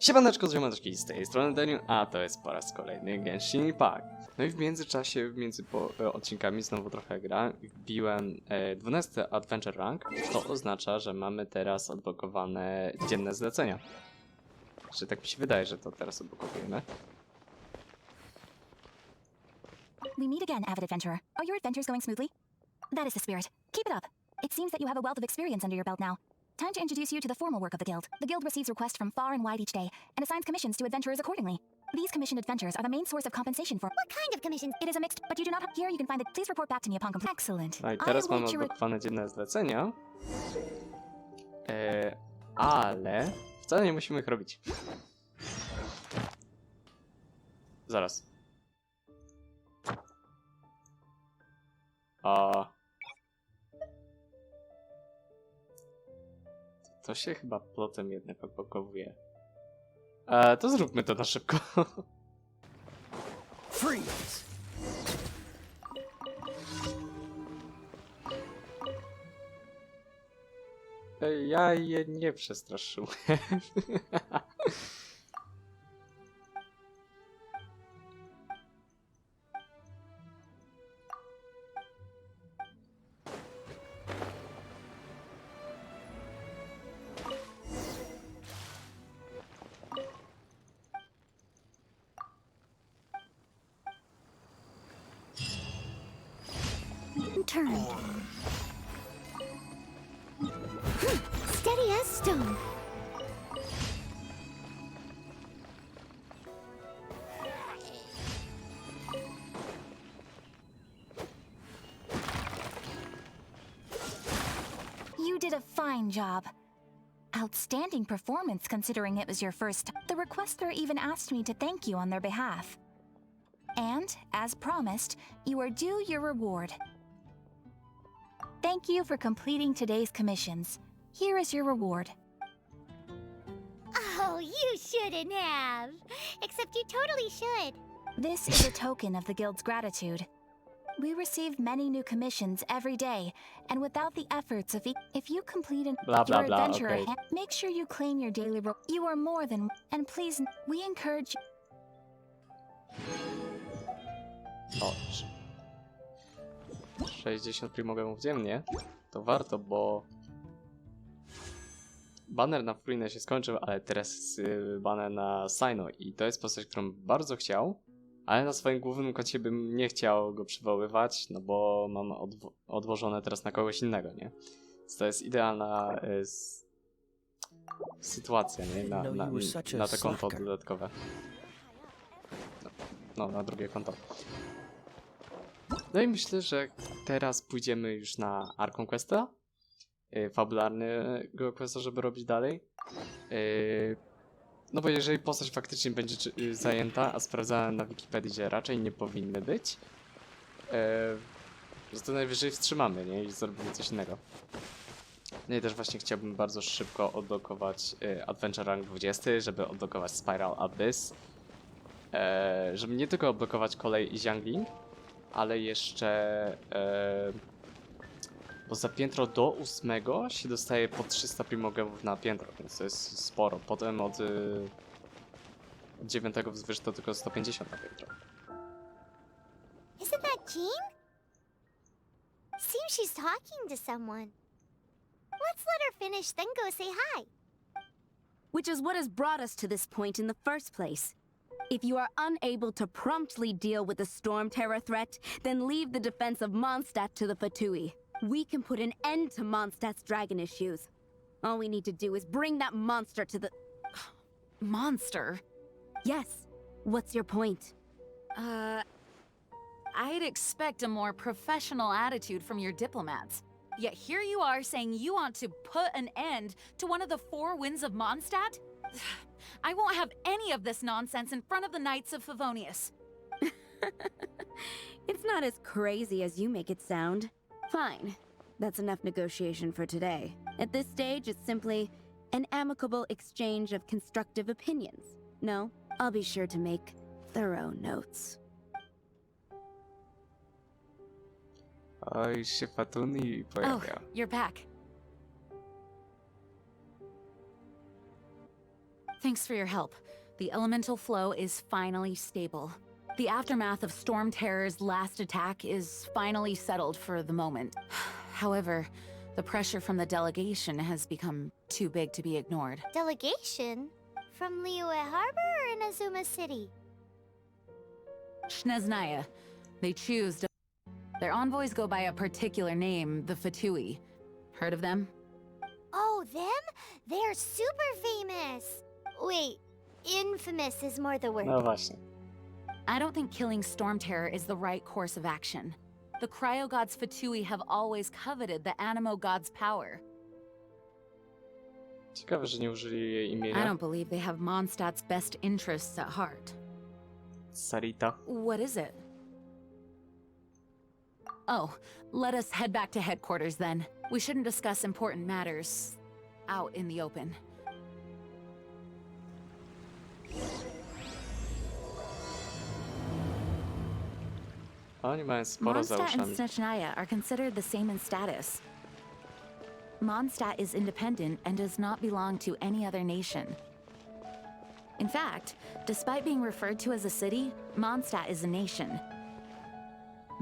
Siemaneczko, ziomaneczki, z tej strony Deniu, a to jest po raz kolejny Genshin Impact. No i w międzyczasie, odcinkami znowu trochę wbiłem 12 Adventure Rank. To oznacza, że mamy teraz odblokowane dzienne zlecenia. Że tak mi się wydaje, że to teraz odblokowujemy. We meet again, avid adventurer. Are your adventures going smoothly? That is the spirit. Keep it up. It seems that you have a wealth of experience under your belt now. Time to introduce you to the formal work of the Guild. The Guild receives requests from far and wide each day, and assigns commissions to adventurers accordingly. These commissioned adventures are the main source of compensation for— What kind of commissions? It is a mixed, but you do not have— Here you can find it. Please report back to me upon completion. Excellent. No i teraz mamy odblokowane dzienne zlecenia. Ale wcale nie musimy ich robić. Zaraz. To się chyba plotem jednak odblokowuje. To zróbmy to na szybko. Freeze! Ja je nie przestraszyłem. Turn. Steady as stone. You did a fine job. Outstanding performance considering it was your first. The requester even asked me to thank you on their behalf. And, as promised, you are due your reward. Thank you for completing today's commissions. Here is your reward. Oh, you shouldn't have. Except you totally should. This is a token of the Guild's gratitude. We receive many new commissions every day, and without the efforts of if you complete Blah, blah, your blah, adventure okay. ahead, make sure you claim your daily You are more than, and please, we encourage you. O, 60 primogramów dziennie. To warto, bo baner na Fruinę się skończył, ale teraz jest baner na Sino i to jest postać, którą bardzo chciał, ale na swoim głównym koncie bym nie chciał go przywoływać, no bo mam odłożone teraz na kogoś innego, nie? Więc to jest idealna sytuacja, nie? Na to konto dodatkowe. No, na drugie konto. No i myślę, że teraz pójdziemy już na Archon Questa, fabularnego questa, żeby robić dalej. No bo jeżeli postać faktycznie będzie zajęta, a sprawdzałem na Wikipedii, że raczej nie powinny być, to najwyżej wstrzymamy, nie? I zrobimy coś innego. No i też właśnie chciałbym bardzo szybko odblokować Adventure Rank 20, żeby odblokować Spiral Abyss. Żeby nie tylko odblokować kolej i Jiangling, ale jeszcze bo za piętro do 8 się dostaje po 300 primogemów na piętro, więc to jest sporo. Potem od 9 wzwyż to tylko 150 na piętro. Isn't that Jean? Seems she's talking to someone. Let's let her finish, then go say hi. Which is what has brought us to this point in the first place. If you are unable to promptly deal with the Storm Terror threat, then leave the defense of Mondstadt to the Fatui. We can put an end to Mondstadt's dragon issues. All we need to do is bring that monster to the... Monster? Yes. What's your point? I'd expect a more professional attitude from your diplomats. Yet here you are saying you want to put an end to one of the four winds of Mondstadt? I won't have any of this nonsense in front of the Knights of Favonius. It's not as crazy as you make it sound. Fine. That's enough negotiation for today. At this stage, it's simply an amicable exchange of constructive opinions. No, I'll be sure to make thorough notes. Oj, się Fatuni pojawia. Oh, you're back. Thanks for your help. The elemental flow is finally stable. The aftermath of Storm Terror's last attack is finally settled for the moment. However, the pressure from the delegation has become too big to be ignored. Delegation? From Liyue Harbor or Inazuma City? Snezhnaya. They choose to... Their envoys go by a particular name, the Fatui. Heard of them? Oh, them? They're super famous! Wait, infamous is more the word. No właśnie. I don't think killing Storm Terror is the right course of action. The Cryo God's Fatui have always coveted the Anemo God's power. Ciekawe, że nie użyli jej I imienia. don't believe they have Mondstadt's best interests at heart. Sarita. What is it? Oh, let us head back to headquarters then. We shouldn't discuss important matters out in the open. Oni mają sporo za Mondstadt and uszami. Snezhnaya are considered the same in status. Mondstadt is independent and does not belong to any other nation. In fact, despite being referred to as a city, Mondstadt is a nation.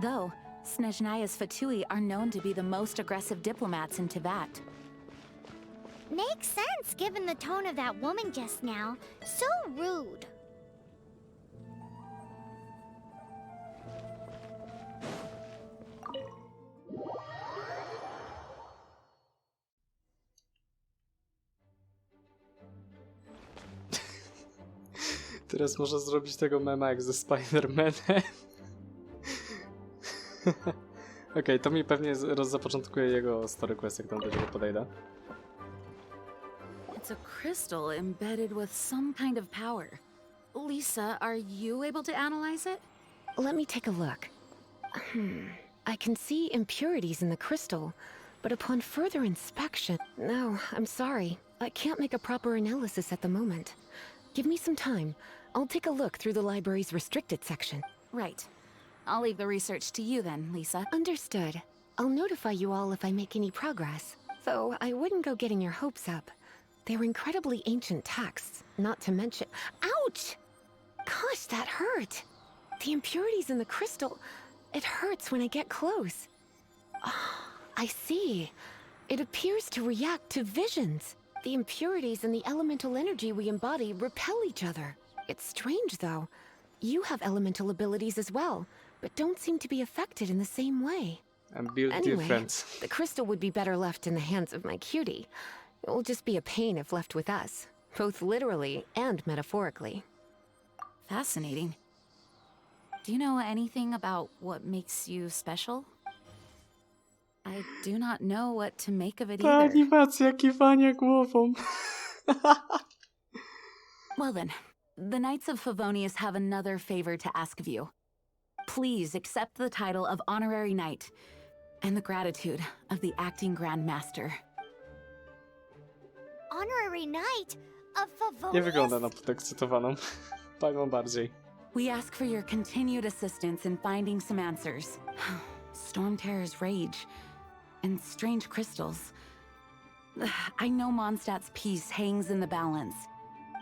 Though, Snezhnaya's Fatui are known to be the most aggressive diplomats in Teyvat. Makes sense given the tone of that woman just now. So rude. Teraz można zrobić tego mema jak ze Spider-Manem. Okej, to mi pewnie zapoczątkuje jego story quest, jak tam do niego podejdę. It's a crystal embedded with some kind of power. Lisa, are you able to analyze it? Let me take a look. I can see impurities in the crystal, but upon further inspection... No, I'm sorry. I can't make a proper analysis at the moment. Give me some time. I'll take a look through the library's restricted section. Right. I'll leave the research to you then, Lisa. Understood. I'll notify you all if I make any progress. Though I wouldn't go getting your hopes up. They're incredibly ancient texts, not to mention... Ouch! Gosh, that hurt! The impurities in the crystal... It hurts when I get close. Ah, I see. It appears to react to visions. The impurities and the elemental energy we embody repel each other. It's strange, though. You have elemental abilities as well, but don't seem to be affected in the same way. I'm built Anyway, different. the crystal would be better left in the hands of my cutie. It will just be a pain if left with us, both literally and metaphorically. Fascinating. Do you know anything about what makes you special? I do not know what to make of it Ta either. animacja kiwania głową. Well then, the Knights of Favonius have another favor to ask of you. Please accept the title of Honorary Knight and the gratitude of the Acting Grand Master. Honorary Knight of Favonius? Nie wygląda na podekscytowaną. Panią bardziej. We ask for your continued assistance in finding some answers. Storm Terror's rage and strange crystals. I know Mondstadt's peace hangs in the balance.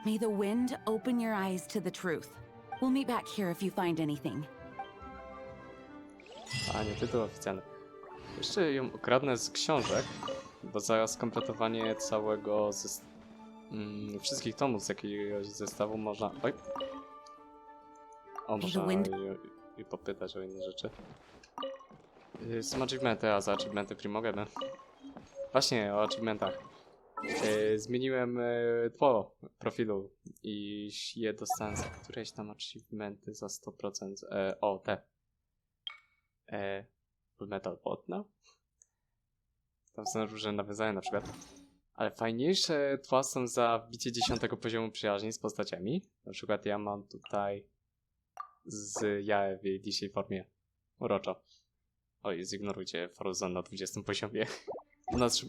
May the wind open your eyes to the truth. We'll meet back here if you find anything. A nie, tytuł oficjalny. Jeszcze ją ukradnę z książek, bo za skompletowanie całego wszystkich tomów z jakiegoś zestawu można... Oj! O, można i popytać o inne rzeczy. Są achievementy, a za achievementy primogemy. Właśnie o achievementach. Zmieniłem tło profilu i je dostałem za któreś tam achievementy za 100%. O, te. Metal Potna. Tam są różne nawiązania na przykład. Ale fajniejsze tła są za wbicie 10 poziomu przyjaźni z postaciami. Na przykład ja mam tutaj z Jae w jej dzisiejszej formie. Uroczo. Oj, zignorujcie Frozen na 20 poziomie.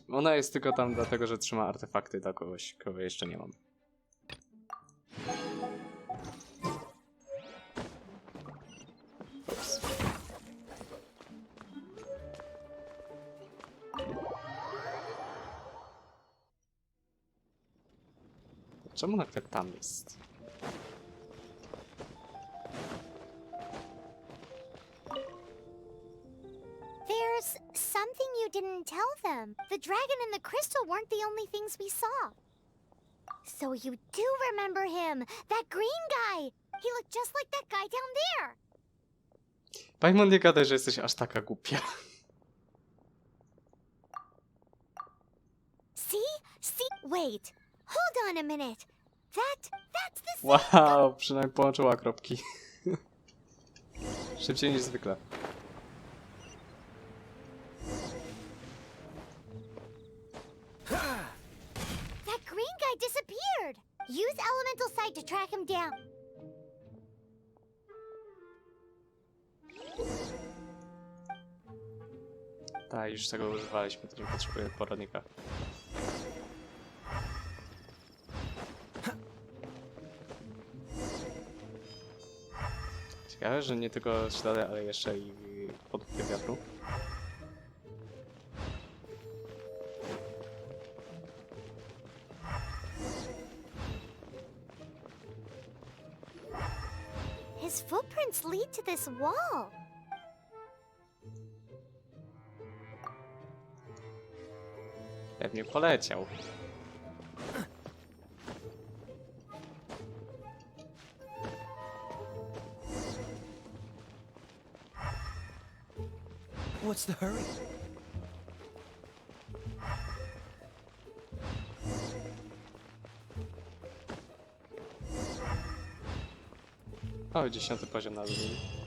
Ona jest tylko tam dlatego, że trzyma artefakty dla kogoś, kogo jeszcze nie mam. Ups. Czemu nagle tam jest? There's something you didn't tell them. The dragon and the crystal weren't the only things we saw. So you do remember him, that green guy. He looked just like that guy down there. Paimon, nie gadaj, że jesteś aż taka głupia. See? Wait. Hold on a minute. That's the Wow, przynajmniej połączyła kropki. Szybciej niż zwykle. That green guy disappeared. Use elemental sight to track him down. Tak, już tego używaliśmy, to nie potrzebuję poradnika. Ciekawe, że nie tylko ślady, ale jeszcze i podmuchy wiatru. His footprints lead to this wall. Pewnie poleciał. What's the hurry? O, 10. poziom na linii.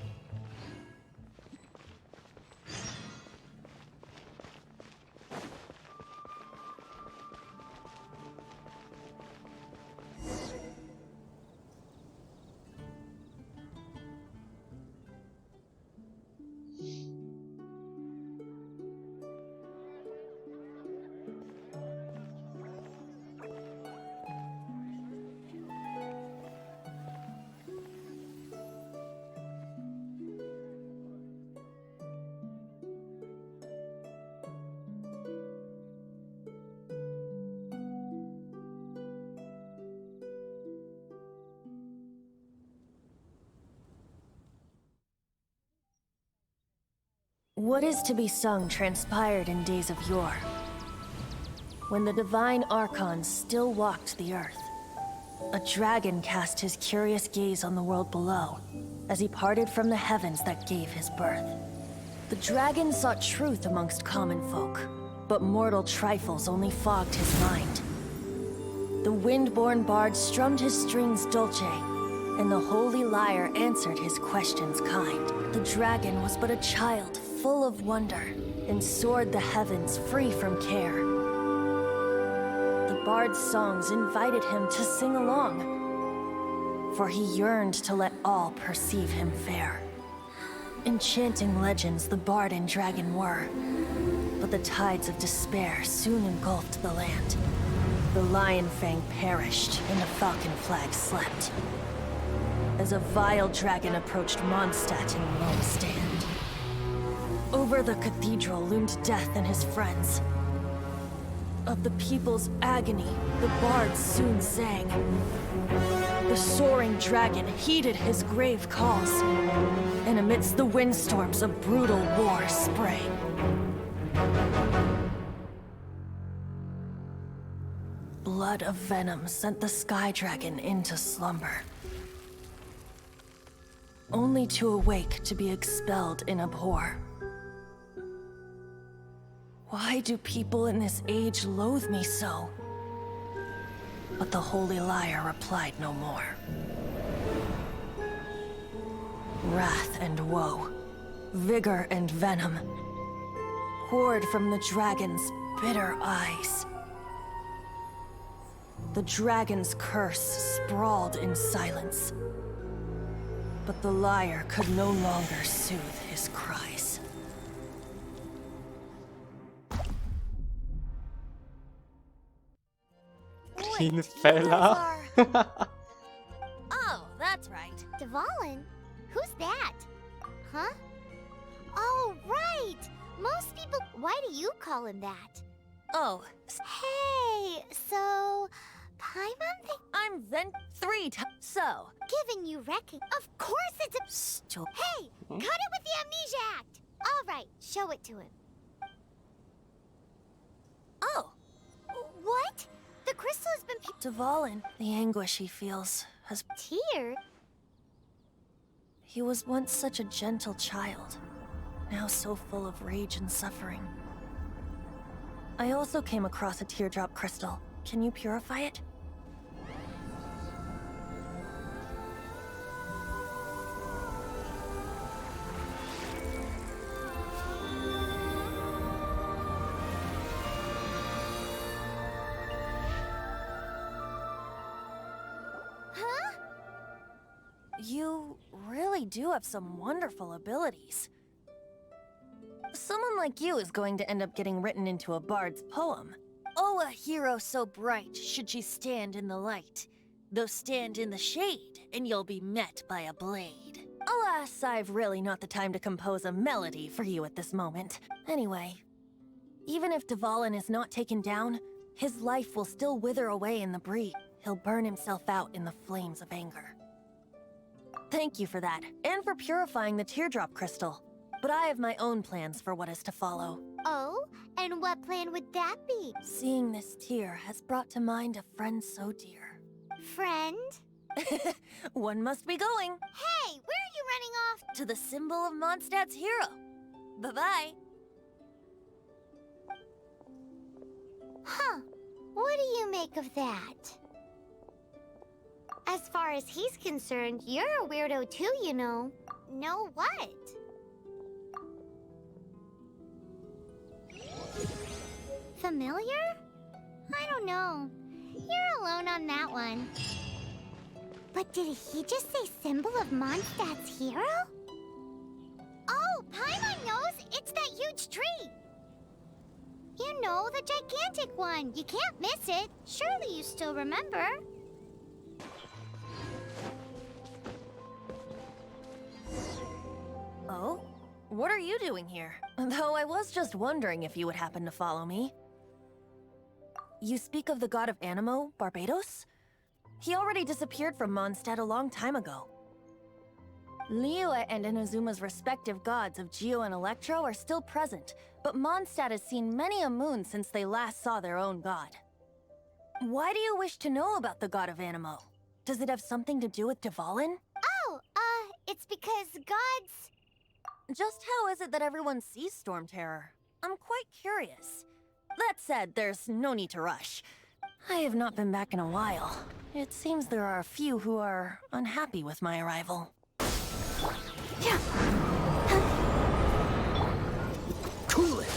What is to be sung transpired in days of yore, when the divine Archons still walked the earth. A dragon cast his curious gaze on the world below, as he parted from the heavens that gave his birth. The dragon sought truth amongst common folk, but mortal trifles only fogged his mind. The wind-born bard strummed his strings dolce, and the holy lyre answered his questions kind. The dragon was but a child, full of wonder, and soared the heavens free from care. The bard's songs invited him to sing along, for he yearned to let all perceive him fair. Enchanting legends the bard and dragon were, but the tides of despair soon engulfed the land. The lion fang perished, and the falcon flag slept, as a vile dragon approached Mondstadt in lone stand. Over the cathedral loomed death and his friends. Of the people's agony, the bards soon sang. The soaring dragon heeded his grave calls, and amidst the windstorms a brutal war sprang. Blood of venom sent the sky dragon into slumber, only to awake to be expelled in abhor. Why do people in this age loathe me so? But the holy lyre replied no more. Wrath and woe, vigor and venom, poured from the dragon's bitter eyes. The dragon's curse sprawled in silence, but the lyre could no longer soothe his cries. Green fella. Oh, that's right. Dvalin? Who's that? Huh? Oh, right! Most people... Why do you call him that? Oh, Hey, so... Paimon I'm vent 3 times. So, giving you wrecking. Of course it's a... Hey! Cut it with the amnesia act! Alright, show it to him. oh, What? The crystal has been... Dvalin, the anguish he feels has. Tear? He was once such a gentle child, now so full of rage and suffering. I also came across a teardrop crystal. Can you purify it? Huh? You really do have some wonderful abilities. Someone like you is going to end up getting written into a bard's poem. Oh, a hero so bright should she stand in the light, though stand in the shade, and you'll be met by a blade. Alas, I've really not the time to compose a melody for you at this moment. Anyway, even if Dvalin is not taken down, his life will still wither away in the breeze. He'll burn himself out in the flames of anger. Thank you for that, and for purifying the teardrop crystal. But I have my own plans for what is to follow. Oh? And what plan would that be? Seeing this tear has brought to mind a friend so dear. Friend? One must be going Hey, where are you running off? to the symbol of Mondstadt's hero. Bye-bye. Huh. What do you make of that? As far as he's concerned, you're a weirdo too, you know. Know what? Familiar? I don't know. You're alone on that one. But did he just say symbol of Mondstadt's hero? Oh, Paimon knows! It's that huge tree! You know, the gigantic one. You can't miss it. Surely you still remember. Oh? What are you doing here? Though I was just wondering if you would happen to follow me. You speak of the god of Anemo, Barbatos? He already disappeared from Mondstadt a long time ago. Liyue and Inazuma's respective gods of Geo and Electro are still present, but Mondstadt has seen many a moon since they last saw their own god. Why do you wish to know about the god of Anemo? Does it have something to do with Dvalin? Oh, it's because gods... Just how is it that everyone sees Storm Terror? I'm quite curious. That said, there's no need to rush. I have not been back in a while. It seems there are a few who are unhappy with my arrival. Cool it!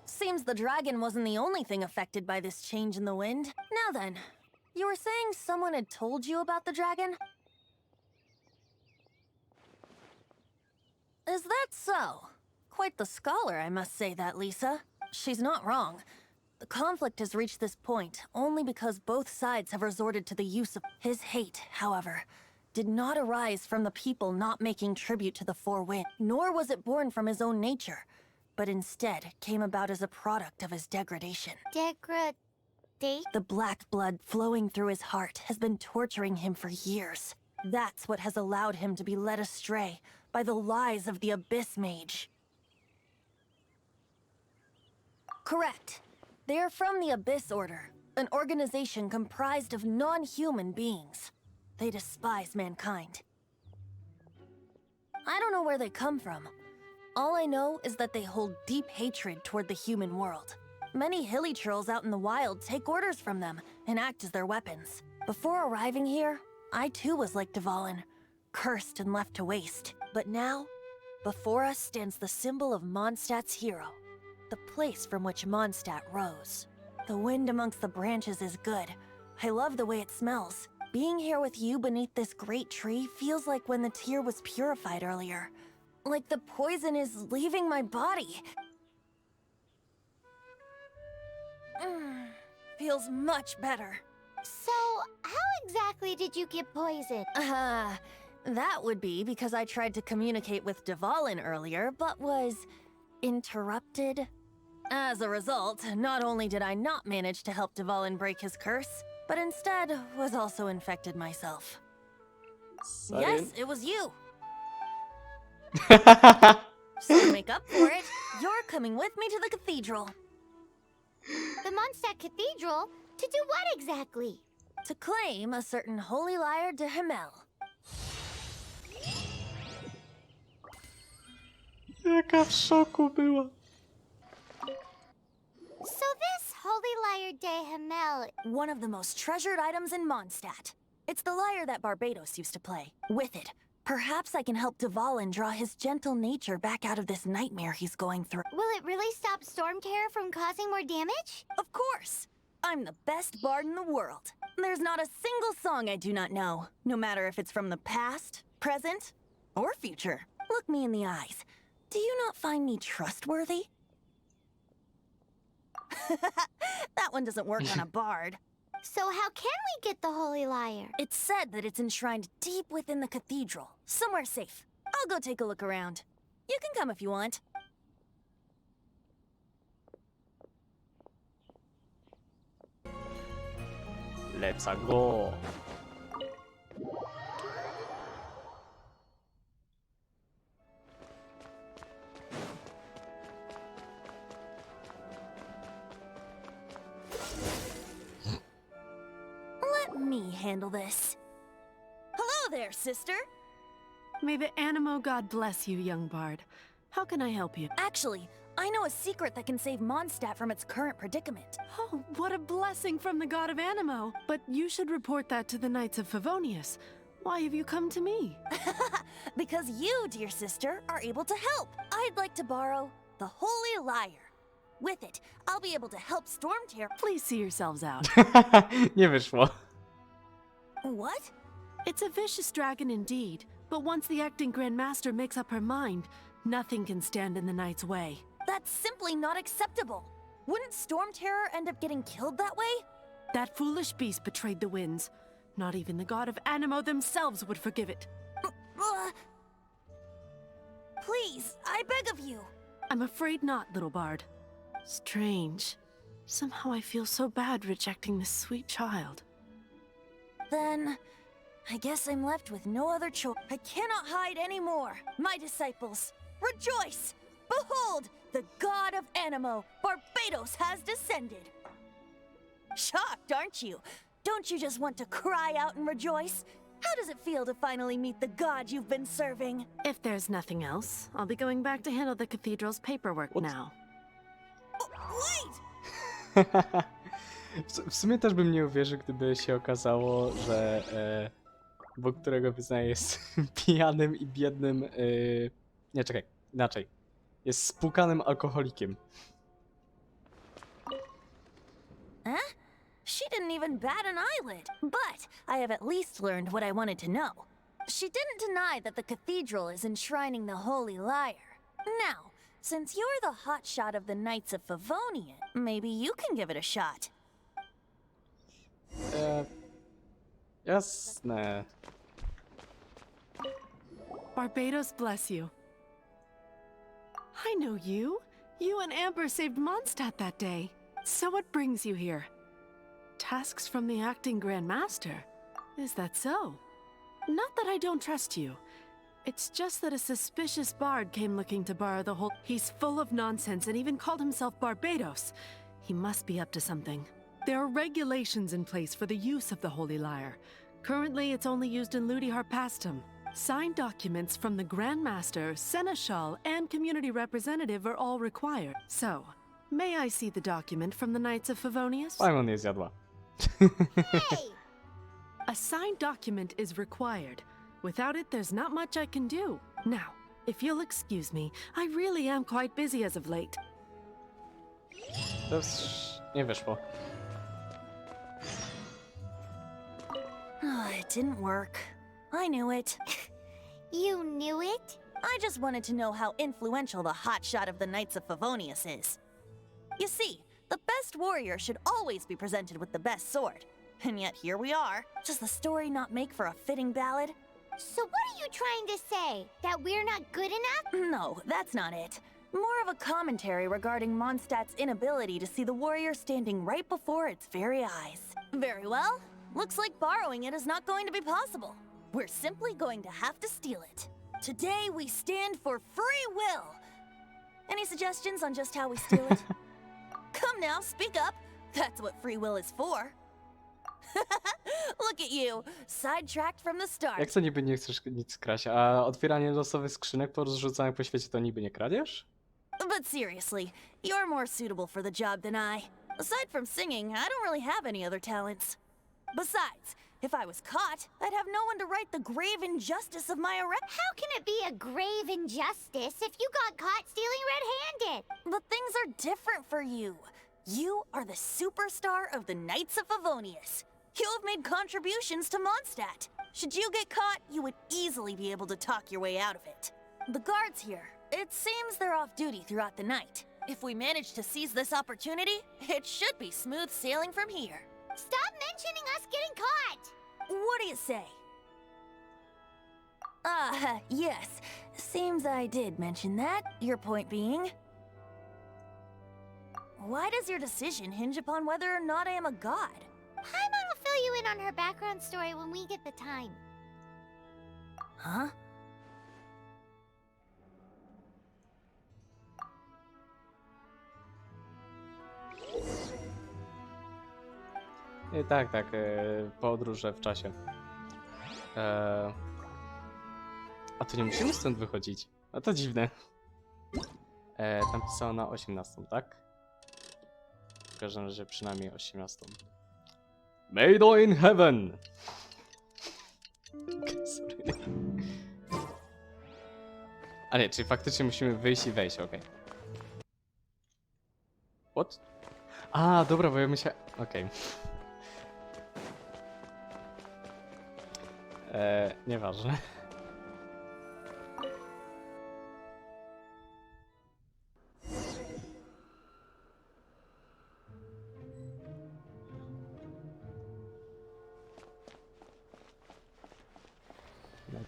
Seems the dragon wasn't the only thing affected by this change in the wind. Now then, you were saying someone had told you about the dragon? Is that so? Quite the scholar, I must say that, Lisa. She's not wrong. The conflict has reached this point only because both sides have resorted to the use of... His hate, however, did not arise from the people not making tribute to the Four Winds, nor was it born from his own nature, but instead came about as a product of his degradation. The black blood flowing through his heart has been torturing him for years. That's what has allowed him to be led astray by the lies of the Abyss Mage. Correct. They are from the Abyss Order, an organization comprised of non-human beings. They despise mankind. I don't know where they come from. All I know is that they hold deep hatred toward the human world. Many hilly trolls out in the wild take orders from them and act as their weapons. Before arriving here, I too was like Dvalin, cursed and left to waste. But now, before us stands the symbol of Mondstadt's hero, the place from which Mondstadt rose. The wind amongst the branches is good. I love the way it smells. Being here with you beneath this great tree feels like when the tear was purified earlier. Like the poison is leaving my body. Feels much better. So, how exactly did you get poisoned? That would be because I tried to communicate with Dvalin earlier, but was interrupted As a result, not only did I not manage to help Dvalin break his curse, but instead was also infected myself. Yes, it was you. So to make up for it, you're coming with me to the cathedral. The Mondstadt Cathedral? To do what exactly? To claim a certain holy lyre de Himmel. Jaka w szoku była. So this Holy Lyre de Himmel... One of the most treasured items in Mondstadt. It's the lyre that Barbatos used to play. With it, perhaps I can help Dvalin draw his gentle nature back out of this nightmare he's going through. Will it really stop Storm Terror from causing more damage? Of course! I'm the best bard in the world. There's not a single song I do not know, no matter if it's from the past, present, or future. Look me in the eyes. Do you not find me trustworthy? That one doesn't work on a bard. So how can we get the Holy Lyre? It's said that it's enshrined deep within the cathedral, somewhere safe. I'll go take a look around. You can come if you want. Let's go. Let me handle this. Hello there, sister. May the Anemo God bless you, young bard. How can I help you? Actually, I know a secret that can save Mondstadt from its current predicament. Oh, what a blessing from the god of Anemo. But you should report that to the Knights of Favonius. Why have you come to me? Because you, dear sister, are able to help. I'd like to borrow the Holy Lyre. With it, I'll be able to help Storm Terror. Please see yourselves out. Nie wyszło. What? It's a vicious dragon indeed, but once the acting Grandmaster makes up her mind, nothing can stand in the Knight's way. That's simply not acceptable. Wouldn't Storm Terror end up getting killed that way? That foolish beast betrayed the winds. Not even the god of Anemo themselves would forgive it. Please, I beg of you. I'm afraid not, little bard. Strange. Somehow I feel so bad rejecting this sweet child. Then, I guess I'm left with no other choice. I cannot hide anymore. My disciples, rejoice! Behold, the god of Anemo, Barbatos, has descended. Shocked, aren't you? Don't you just want to cry out and rejoice? How does it feel to finally meet the god you've been serving? If there's nothing else, I'll be going back to handle the cathedral's paperwork now. Wait! W sumie też bym nie uwierzył, gdyby się okazało, że Bóg, którego wyznaje, jest pijanym i biednym... Nie, czekaj, inaczej. Jest spłukanym alkoholikiem. Huh? She didn't even bat an eyelid. But I have at least learned what I wanted to know. She didn't deny that the cathedral is enshrining the Holy Lyre. Now, since you're the hotshot of the Knights of Favonius, maybe you can give it a shot. Jasne. Barbatos bless you. I know you. You and Amber saved Mondstadt that day. So what brings you here? Tasks from the acting Grandmaster. Is that so? Not that I don't trust you. It's just that a suspicious bard came looking to borrow the whole... He's full of nonsense and even called himself Barbatos. He must be up to something. There are regulations in place for the use of the Holy Lyre. Currently, it's only used in Ludi Harpastum. Signed documents from the Grandmaster, Seneschal, and Community Representative are all required. So, may I see the document from the Knights of Favonius? Simon nie zjadła. Hey! A signed document is required. Without it, there's not much I can do. Now, if you'll excuse me, I really am quite busy as of late. To nie wyszło. It didn't work. I knew it. You knew it? I just wanted to know how influential the hotshot of the Knights of Favonius is. You see, the best warrior should always be presented with the best sword. And yet here we are. Does the story not make for a fitting ballad? So what are you trying to say? That we're not good enough? No, that's not it. More of a commentary regarding Mondstadt's inability to see the warrior standing right before its very eyes. Very well. Looks like borrowing it is not going to be possible. We're simply going to have to steal it. Today we stand for free will. Any suggestions on just how we steal it? Come now, speak up. That's what free will is for. Look at you, sidetracked from the start. Jak to niby nie chcesz nic kraść, a otwieranie losowych skrzynek porozrzucanych po świecie to niby nie kradzież? But seriously, you're more suitable for the job than I. Aside from singing, I don't really have any other talents. Besides, if I was caught, I'd have no one to right the grave injustice of my arrest. How can it be a grave injustice if you got caught stealing red-handed? But things are different for you. You are the superstar of the Knights of Favonius. You have made contributions to Mondstadt. Should you get caught, you would easily be able to talk your way out of it. The guards here, it seems they're off duty throughout the night. If we manage to seize this opportunity, it should be smooth sailing from here. Stop mentioning us getting caught! What do you say? Yes. Seems I did mention that, your point being. Why does your decision hinge upon whether or not I am a god? Paimon will fill you in on her background story when we get the time. Huh? Tak, podróże w czasie. A to nie musimy stąd wychodzić. A to dziwne. Tam pisało na 18, tak? W każdym razie przynajmniej 18. Made in heaven! Sorry. A nie, czyli faktycznie musimy wyjść i wejść, okej. What? A, dobra, bo ja myślałem... Okej. Nieważne.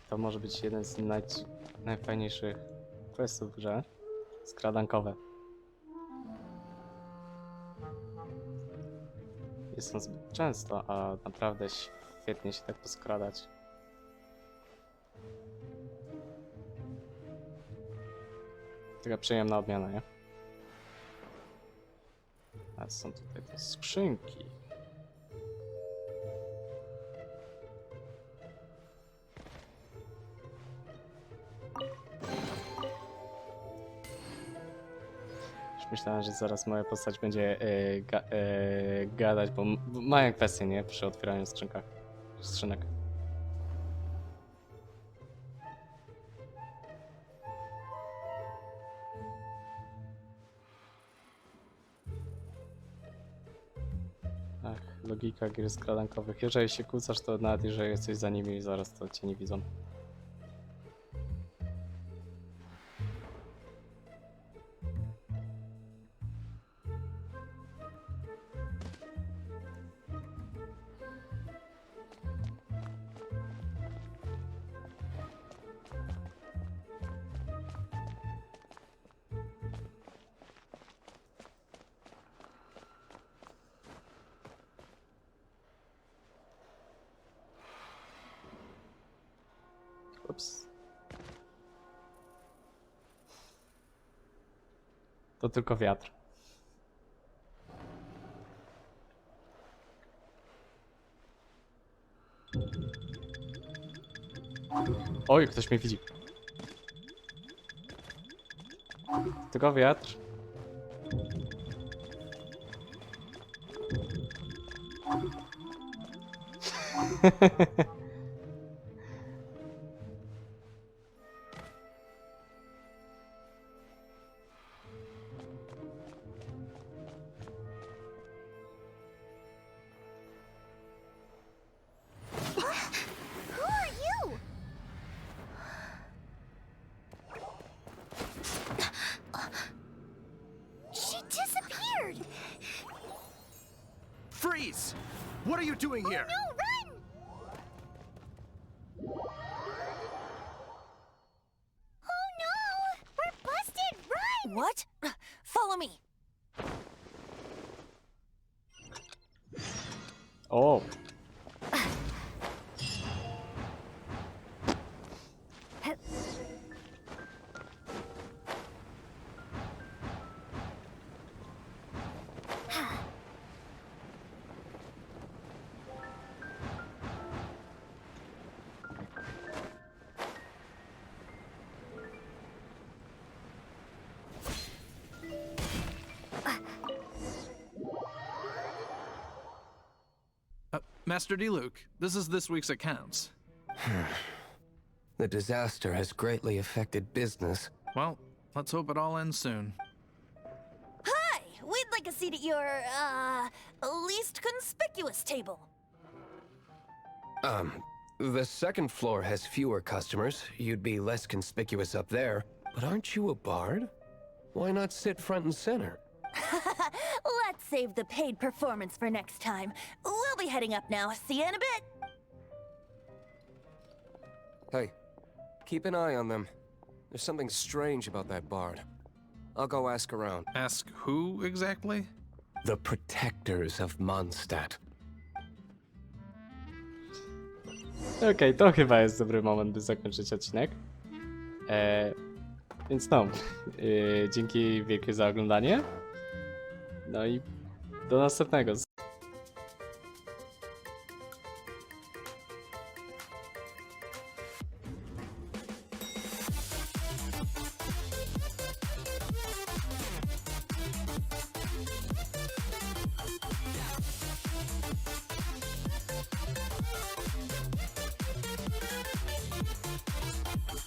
To może być jeden z najfajniejszych questów w grze. Skradankowe. Jest on zbyt często, a naprawdę świetnie się tak poskradać. Taka przyjemna odmiana, nie? A są tutaj te skrzynki. Już myślałem, że zaraz moja postać będzie gadać, bo mają kwestie, nie? Przy otwieraniu skrzynek. Ach, logika gier skradankowych. Jeżeli się kłócasz, to nawet jeżeli jesteś za nimi, zaraz to cię nie widzą. Ups. To tylko wiatr. Oj, ktoś mnie widzi. Tylko wiatr. Freeze! What are you doing here? No, run! Oh no! We're busted! Run! O! Master D. Luke, this is this week's accounts. The disaster has greatly affected business. Well, let's hope it all ends soon. Hi! We'd like a seat at your, least conspicuous table. The second floor has fewer customers. You'd be less conspicuous up there. But aren't you a bard? Why not sit front and center? Let's save the paid performance for next time. We'll be heading up now. See you in a bit. Hey, keep an eye on them. There's something strange about that bard. I'll go ask around. Ask who exactly? The protectors of Mondstadt. Okej, to chyba jest dobry moment, by zakończyć odcinek. Więc no, dzięki wielkie za oglądanie. No i do następnego.